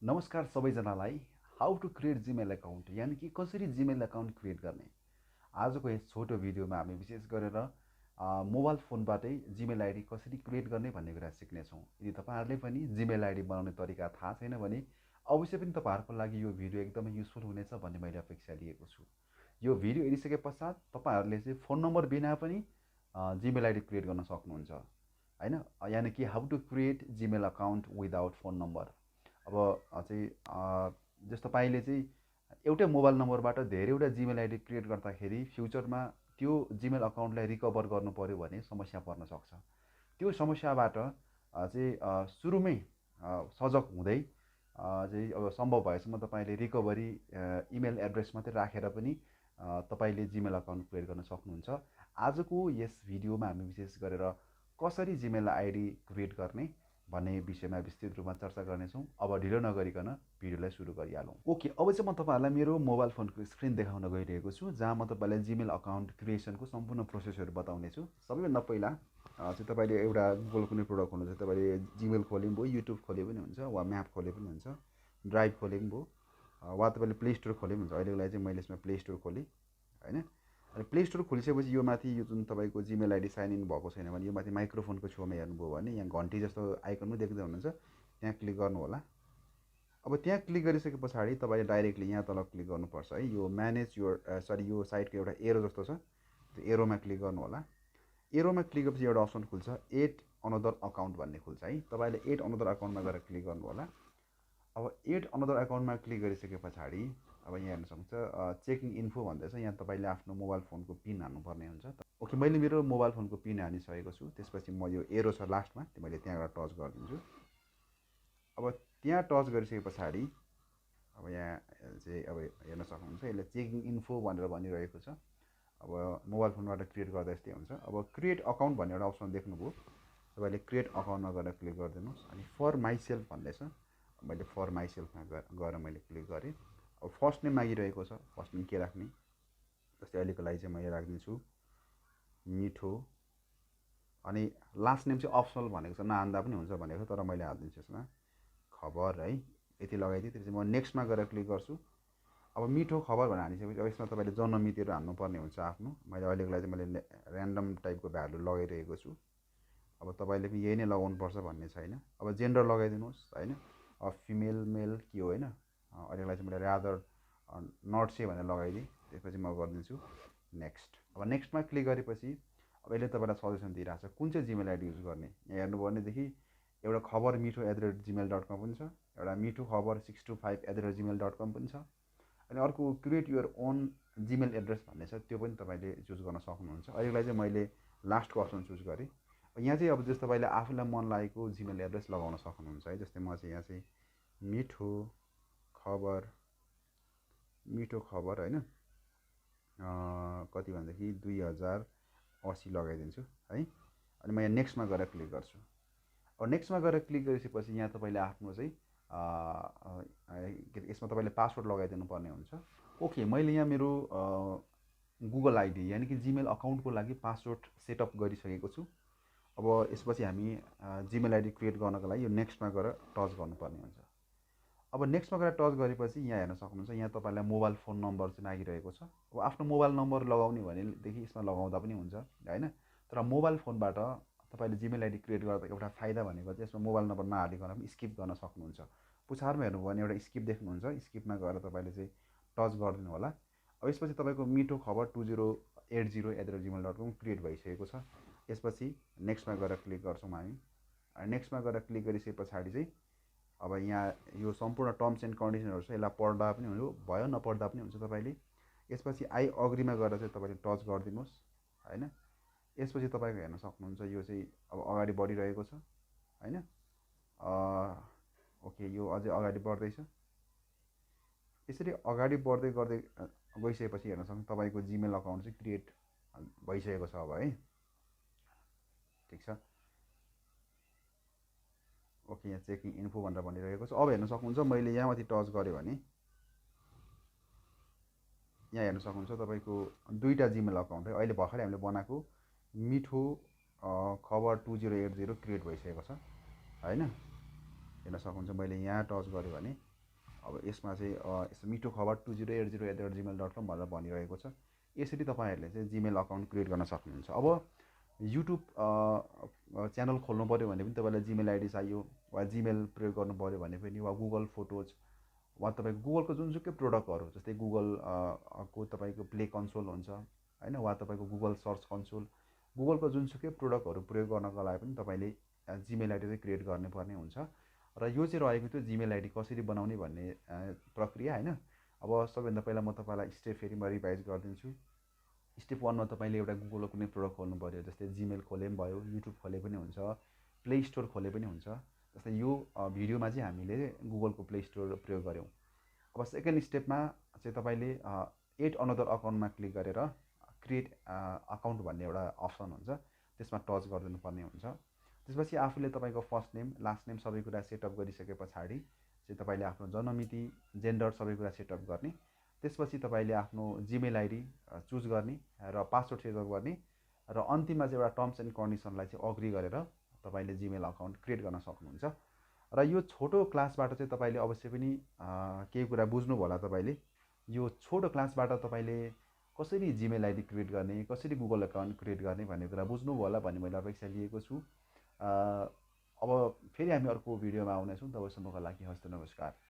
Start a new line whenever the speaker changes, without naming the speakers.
नमस्कार सबैजनालाई। How to create Gmail account यानि कि कसरी जिमेल अकाउन्ट क्रिएट गर्ने आजको यस छोटो भिडियोमा हामी विशेष गरेर मोबाइल फोनबाटै जिमेल आइडी कसरी क्रिएट गर्ने भन्ने कुरा सिक्नेछौँ। यदि तपाईँहरूले पनि जिमेल आइडी बनाउने तरिका थाहा छैन भने अवश्य पनि तपाईँहरूको लागि यो भिडियो एकदमै युजफुल हुनेछ भन्ने मैले अपेक्षा लिएको छु। यो भिडियो हेरिसके पश्चात तपाईँहरूले चाहिँ फोन नम्बर बिना पनि जिमेल आइडी क्रिएट गर्न सक्नुहुन्छ होइन। यानि कि how to create Gmail account without phone number. अब चाहिँ जस्तो तपाईँले चाहिँ एउटै मोबाइल नम्बरबाट धेरैवटा जिमेल आइडी क्रिएट गर्दाखेरि फ्युचरमा त्यो जिमेल अकाउन्टलाई रिकभर गर्नु पऱ्यो भने समस्या पर्न सक्छ। त्यो समस्याबाट चाहिँ सुरुमै सजग हुँदै चाहिँ अब सम्भव भएसम्म तपाईँले रिकभरी इमेल एड्रेस मात्रै राखेर पनि तपाईँले जिमेल अकाउन्ट क्रिएट गर्न सक्नुहुन्छ। आजको यस भिडियोमा हामी विशेष गरेर कसरी जिमेल आइडी क्रिएट गर्ने भन्ने विषयमा विस्तृत रूपमा चर्चा गर्नेछौँ। अब ढिलो नगरिकन भिडियोलाई सुरु गरिहालौँ। ओके, अब चाहिँ म तपाईँहरूलाई मेरो मोबाइल फोनको स्क्रिन देखाउन गइरहेको छु, जहाँ म तपाईँलाई जिमेल अकाउन्ट क्रिएसनको सम्पूर्ण प्रोसेसहरू बताउनेछु। सबैभन्दा पहिला चाहिँ तपाईँले एउटा गुगल कुनै प्रोडक्ट खोल्नुहुन्छ, तपाईँले जिमेल खोले पनि भयो, युट्युब खोले पनि हुन्छ, वा म्याप खोले पनि हुन्छ, ड्राइभ खोले पनि भयो, वा तपाईँले प्ले स्टोर खोले पनि हुन्छ। अहिलेको लागि चाहिँ मैले यसमा प्ले स्टोर खोलेँ होइन। अनि प्ले स्टोर खोलिसकेपछि यो माथि यो जुन तपाईँको जिमेल आइडी साइन इन भएको छैन भने यो माथि माइक्रोफोनको छेउमा हेर्नुभयो भने यहाँ घन्टी जस्तो आइकन पनि देख्दै हुनुहुन्छ, त्यहाँ क्लिक गर्नु होला। अब त्यहाँ क्लिक गरिसके पछाडि तपाईँले डाइरेक्टली यहाँ तल क्लिक गर्नुपर्छ है। यो म्यानेज योर यो साइटको एउटा एरो जस्तो छ, त्यो एरोमा क्लिक गर्नु होला। एरोमा क्लिक गरेपछि एउटा अप्सन खुल्छ, एड अनदर अकाउन्ट भन्ने खुल्छ है। तपाईँले एड अनदर अकाउन्टमा गएर क्लिक गर्नु होला। अब एड अनदर अकाउन्टमा क्लिक गरिसके पछाडि अब यहाँ हेर्न सक्नुहुन्छ चेकिङ इन्फो भन्दैछ। यहाँ तपाईँले आफ्नो मोबाइल फोनको पिन हाल्नुपर्ने हुन्छ। ओके, मैले मेरो मोबाइल फोनको पिन हालिसकेको छु। त्यसपछि म यो एरो छ लास्टमा, मैले त्यहाँबाट टच गरिदिन्छु। अब त्यहाँ टच गरिसके पछाडि अब यहाँ चाहिँ अब हेर्न सक्नुहुन्छ यसले चेकिङ इन्फो भनेर भनिरहेको छ। अब मोबाइल फोनबाट क्रिएट गर्दा यस्तै हुन्छ। अब क्रिएट अकाउन्ट भन्ने एउटा अप्सन देख्नुभयो, तपाईँले क्रिएट अकाउन्टमा गएर क्लिक गरिदिनुहोस्। अनि फर माइसेल्फ भन्दैछ, मैले फर माइसेल्फमा गएर मैले क्लिक गरेँ। अब फर्स्ट नेम मागिरहेको छ, फर्स्ट नेम के राख्ने, जस्तै अहिलेको लागि चाहिँ मैले राखिदिन्छु मिठो। अनि लास्ट नेम चाहिँ अप्सनल भनेको छ, नहाल्दा पनि हुन्छ भनेको छ, तर मैले हालिदिन्छु यसमा खबर है। यति लगाइदिएँ। त्यसपछि म नेक्स्टमा गएर क्लिक गर्छु। अब मिठो खबर भनेर हालिसकेपछि अब यसमा तपाईँले जन्ममितिहरू हाल्नुपर्ने हुन्छ आफ्नो। मैले अहिलेको लागि चाहिँ मैले ऱ्यान्डम टाइपको भ्यालु लगाइरहेको छु। अब तपाईँले पनि यही नै लगाउनुपर्छ भन्ने छैन। अब जेन्डर लगाइदिनुहोस् होइन, अब फिमेल मेल के हो होइन। अहिलेको लागि चाहिँ मैले रादर नट से भनेर लगाइदिएँ। त्यसपछि म गरिदिन्छु नेक्स्ट। अब नेक्स्टमा क्लिक गरेपछि अब यसले तपाईँलाई सजेसन दिइरहेको छ कुन चाहिँ जिमेल आइडी युज गर्ने। यहाँ हेर्नुभयो भनेदेखि एउटा खबर मिठो @gmail.com पनि छ, एउटा मिठो खबर 625 @gmail.com पनि छ, अनि अर्को create your own Gmail address भन्ने छ, त्यो पनि तपाईँले चुज गर्न सक्नुहुन्छ। अहिलेको लागि चाहिँ मैले लास्टको अप्सन चुज गरेँ। यहाँ चाहिँ अब जस्तो तपाईँले आफूलाई मन लागेको जिमेल एड्रेस लगाउन सक्नुहुन्छ है। जस्तै म चाहिँ यहाँ चाहिँ मिठो खबर होइन कति भनेदेखि 2080 लगाइदिन्छु है। अनि म यहाँ नेक्स्टमा गएर क्लिक गर्छु। अब नेक्स्टमा गएर क्लिक गरिसकेपछि यहाँ तपाईँले आफ्नो चाहिँ यसमा तपाईँले पासवर्ड लगाइदिनु पर्ने हुन्छ। ओके, मैले यहाँ मेरो गुगल आइडी यानि कि जिमेल अकाउन्टको लागि पासवर्ड सेटअप गरिसकेको छु। अब यसपछि हामी जिमेल आइडी क्रिएट गर्नको लागि यो नेक्स्टमा गएर टच गर्नुपर्ने हुन्छ। अब नेक्स्टमा गएर टच गरेपछि यहाँ हेर्न सक्नुहुन्छ, यहाँ तपाईँलाई मोबाइल फोन नम्बर चाहिँ मागिरहेको छ। अब आफ्नो मोबाइल नम्बर लगाउने भनेदेखि यसमा लगाउँदा पनि हुन्छ होइन, तर मोबाइल फोनबाट तपाईँले जिमेल आइडी क्रिएट गर्दा एउटा फाइदा भनेको चाहिँ यसमा मोबाइल नम्बर नहालिकन पनि स्किप गर्न सक्नुहुन्छ। पछाडिमा हेर्नुभयो भने एउटा स्किप देख्नुहुन्छ, स्किपमा गएर तपाईँले चाहिँ टच गरिदिनु होला। अब यसपछि तपाईँको मिठो खबर 2080 @gmail.com क्रिएट भइसकेको छ। यसपछि नेक्स्टमा गएर क्लिक गर्छौँ हामी। नेक्स्टमा गएर क्लिक गरिसके पछाडि चाहिँ अब यहाँ यो सम्पूर्ण टर्म्स एन्ड कन्डिसनहरू छ, यसलाई पढ्दा पनि भयो नपढ्दा पनि हुन्छ तपाईँले। यसपछि आई अग्रीमा गएर चाहिँ तपाईँले टच गरिदिनुहोस् होइन। यसपछि तपाईँको हेर्न सक्नुहुन्छ यो चाहिँ अब अगाडि बढिरहेको छ होइन। ओके, यो अझै अगाडि बढ्दैछ। यसरी अगाडि बढ्दै गर्दै गइसकेपछि हेर्न सक्नुहुन्छ तपाईँको जिमेल अकाउन्ट चाहिँ क्रिएट भइसकेको छ अब है। ठिक छ। ओके, यहाँ चेकिङ इन्फो भनेर भनिरहेको छ। अब हेर्न सक्नुहुन्छ मैले यहाँ माथि टच गरेँ भने यहाँ हेर्न सक्नुहुन्छ तपाईँको दुईवटा जिमेल अकाउन्ट है। अहिले भर्खरै हामीले बनाएको मिठो खबर 2080 क्रिएट भइसकेको छ होइन। हेर्न सक्नुहुन्छ मैले यहाँ टच गरेँ भने अब यसमा चाहिँ यस्तो मिठो खबर 2080@gmail.com भनेर भनिरहेको छ। यसरी तपाईँहरूले चाहिँ जिमेल अकाउन्ट क्रिएट गर्न सक्नुहुन्छ। अब युट्युब च्यानल खोल्नु पऱ्यो भने पनि तपाईँलाई जिमेल आइडी चाहियो, वा जिमेल प्रयोग गर्नु पऱ्यो भने पनि, वा गुगल फोटोज, वा तपाईँको गुगलको जुनसुकै प्रोडक्टहरू जस्तै गुगल को तपाईँको प्ले कन्सोल हुन्छ होइन, वा तपाईँको गुगल सर्च कन्सोल, गुगलको जुनसुकै प्रोडक्टहरू प्रयोग गर्नको लागि पनि तपाईँले जिमेल आइडी चाहिँ क्रिएट गर्नुपर्ने हुन्छ। र यो चाहिँ रहेको थियो जिमेल आइडी कसरी बनाउने भन्ने प्रक्रिया होइन। अब सबैभन्दा पहिला म तपाईँलाई स्टेप फेरि म रिभाइज गरिदिन्छु। स्टेप 1मा तपाईँले एउटा गुगलको कुनै प्रोडक्ट खोल्नु पऱ्यो, जस्तै जिमेल खोले पनि भयो, युट्युब खोले पनि हुन्छ, प्ले स्टोर खोले पनि हुन्छ। जस्तै यो भिडियोमा चाहिँ हामीले गुगलको प्ले स्टोर प्रयोग गऱ्यौँ। अब सेकेन्ड स्टेपमा चाहिँ तपाईँले एड अनदर अकाउन्टमा क्लिक गरेर क्रिएट अकाउन्ट भन्ने एउटा अप्सन हुन्छ, त्यसमा टच गरिदिनु पर्ने हुन्छ। त्यसपछि आफूले तपाईँको फर्स्ट नेम लास्ट नेम सबै कुरा सेटअप गरिसके पछाडि चाहिँ तपाईँले आफ्नो जन्ममिति, जेन्डर सबै कुरा सेटअप गर्ने। त्यसपछि तपाईँले आफ्नो जिमेल आइडी चुज गर्ने र पासवर्ड सेटअप गर्ने, र अन्तिममा चाहिँ एउटा टर्म्स एन्ड कन्डिसनलाई चाहिँ अग्री गरेर तपाईँले जिमेल अकाउन्ट क्रिएट गर्न सक्नुहुन्छ। र यो छोटो क्लासबाट चाहिँ तपाईँले अवश्य पनि केही कुरा बुझ्नुभयो होला। तपाईँले यो छोटो क्लासबाट तपाईँले कसरी जिमेल आइडी क्रिएट गर्ने, कसरी गुगल अकाउन्ट क्रिएट गर्ने भन्ने कुरा बुझ्नुभयो होला भन्ने मैले अपेक्षा लिएको छु। अब फेरि हामी अर्को भिडियोमा आउनेछौँ। तबसम्मको लागि हस्त नमस्कार।